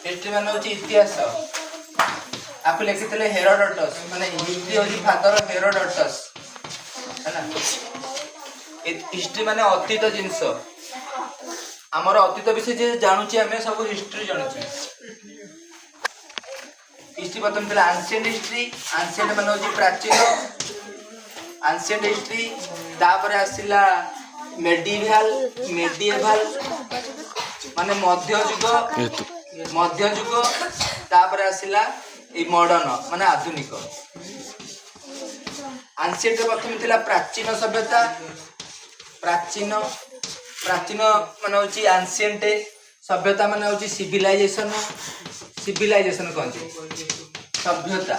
History मान हूँ इतिहास आपको लिखी हेरोडोटस माने हिस्ट्री हूँ फादर हेरोडोटस है ना। हिस्ट्री माने अतीत जिनस आमर अतीत विषय जे जानूची आम सब हिस्ट्री जानूची। हिस्ट्री प्रथम थी आंशिएंट हिस्ट्री आंशिएंट मान हूँ प्राचीन आंशिएंट हिस्ट्री तापर आसला मेडिवल मेडिएवल माने मध्य युग तापर आसला ए मॉडर्न माने आधुनिक। आंशिएंट प्रथम थिला प्राचीन सभ्यता प्राचीन प्राचीन माने होची आंशिएंट सभ्यता माने होची सिविलाइजेशन सिविलाइजेशन कहते सभ्यता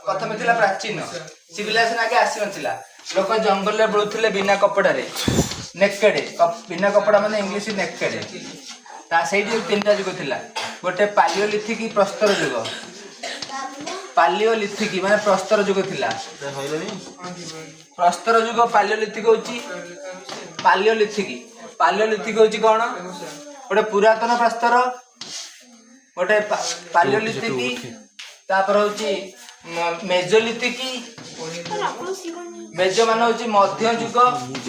प्रथम थिला प्राचीन सिविलाइजेशन आगे आसी नथिला लोक जंगल रे बुलुथिले बिना कपड़ा रे नेकेड बिना कपड़ा माने इंग्लिश नेकेड ता सेठी तीनटा युग थिला गोटे पालियोलिथिक प्रस्तर युग पालियोलिथिक माने प्रस्तर युग थिला प्रस्तर युग पालियोलिथिक होची पालियोलिथिक होची कोन गोटे पुरातन प्रस्तर गोटे पालियोलिथिक तापर होची मेजोलिथिक मेजो मान हूँ मध्य युग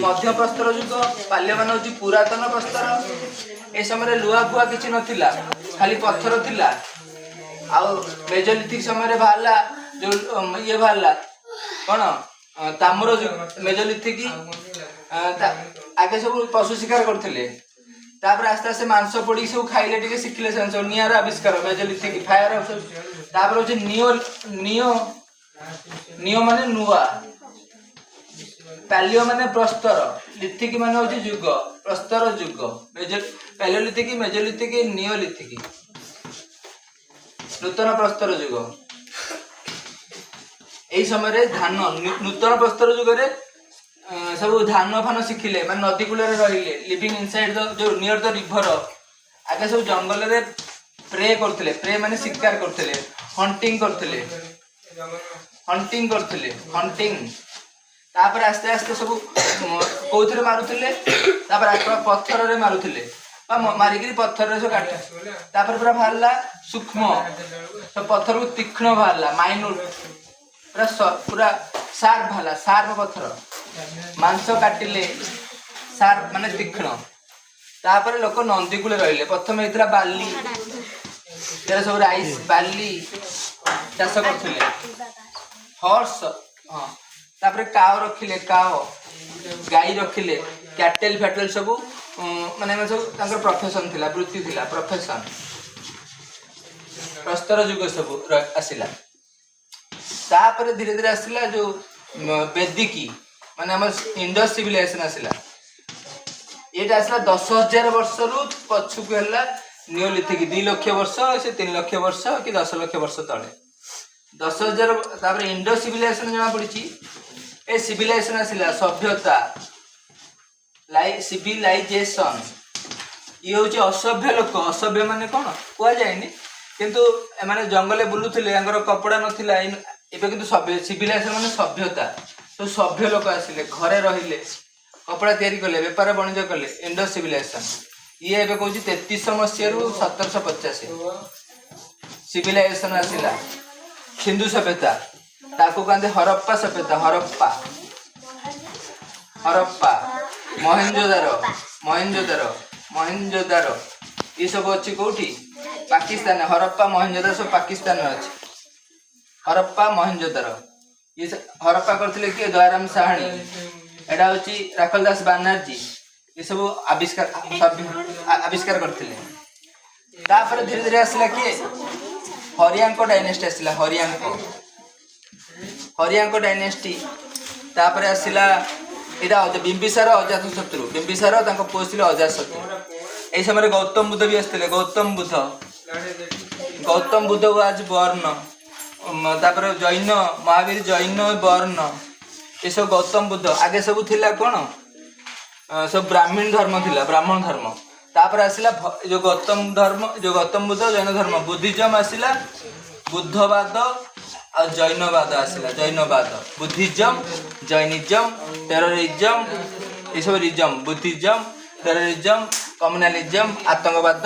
मध्य प्रस्तर युग पाल्य मान हूँ पुरातन प्रस्तर ए समय लुहा फुआ किसी नथिला खाली पत्थर थिला आउ मेजोलिथिक समय बाहरला जो ये बाहरला कौन ताम्र मेजोलिथिक आगे सब पशु शिकार करथिले तापर आस्ते आस्ते मांस पोड़ी सब खाइले टिके शिखिले से नियार आविष्कार मेजोलिथिक फायर तापर होचे नियो नियो नियो माने नुआ पैलियो माने प्रस्तर लिथिक माने होची युग प्रस्तर युग पैलियोलिथिक मेजोलिथिक नियोलिथिक नूतन प्रस्तर युग एई समय रे धान नूतन प्रस्तर युग रे सब धान फान शिखिले माने नदी कूल रे रहिले लिविंग इनसाइड द जो नियर द रिवर आगे सब जंगल रे प्रे करथिले प्रे माने शिकार करथिले हंटिंग करथिले हंटिंग तापर आस्ते आस्ते सब कोथरे मारुथिले तापर आकर पत्थर रे मारुथिले मारिकी पत्थर रे सब काटे तापर पूरा बाहरला सूक्ष्म सब पत्थर को तीक्ष्ण बाहरला माइन्यूट पूरा शार्प बाहरला शार्प पत्थर मांस काटिले शार्प माने तीक्ष्ण तापर लोक नंदी कूले रहिले प्रथम हेतला बाली तेरा सब राइस बाली चाष करथिले हॉर्स हां तापर काव रखिले काव गाई रखिले कैटल फैटल सब माने सब तांकर प्रोफेशन थिला वृत्ति थिला प्रोफेशन प्रस्तर युग सब आसिला तापर धीरे धीरे आसिला जो वेदिकी माने हम इंडस सिविलाइजेशन आसिला एटा आसिला 10,000 वर्ष रु पछु को हला नियोलिथिक 2 लाख वर्ष से 3 लाख वर्ष कि 10 लाख वर्ष तळे 10,000 तापर इंडस सिविलाइजेशन जमा पड़िची ए सिविलाइजेशन आसिला सभ्यता सिविलाइजेशन ये होची असभ्य लोक असभ्य माने कोन कुआ जायनी किंतु माने जंगले बुलुथिले यांगर कपड़ा नथिला एबे किंतु सभ्य सिविलाइजेशन माने सभ्यता तो सभ्य लोक आसिले घरे रहिले कपड़ा तयारी कले व्यापार वाणिज्य कले इंडस सिविलाइजेशन ये एबे कहूची 3300 मसिया रु 1750 सिविलाइजेशन आसिला सिंधु सभ्यता ताको कहते हरप्पा सभ्यता हरप्पा हरप्पा मोहेंजोदारो ये सब अच्छी कौटी पाकिस्तान हरप्पा मोहेंजोदारो सब पाकिस्तान अच्छे हरप्पा मोहेंजोदारो ये हरप्पा करथिले कि दयाराम साहनी एडा होची राखल दास बानर्जी ये सब आविष्कार करथिले तापर धीरे धीरे आसला कि हरियांको डायनेस्टी आसला हरियांको डायनेस्टी तापर आसला इदा बिंबिसार अजातशत्रु बिंबिसार तांको पुओ अजातशत्रु एई समय गौतम बुद्ध भी आसथिले गौतम बुद्ध वाज बर्न तापर जैन महावीर जैन बर्न ये सब गौतम बुद्ध आगे सब थिला कोन सब ब्राह्मण धर्म थिला ब्राह्मण धर्म तापर आसला जो गौतम बुद्ध जैन धर्म बुद्धिज्म आसला बुद्धवाद और जैनवाद आसला जैनवाद बुद्धिज्म जैनिज्म टेररिज्म ये सब रिज्म बुद्धिज्म टेररिज्म କମ୍ୟୁନାଲିଜମ, ଆତଙ୍କବାଦ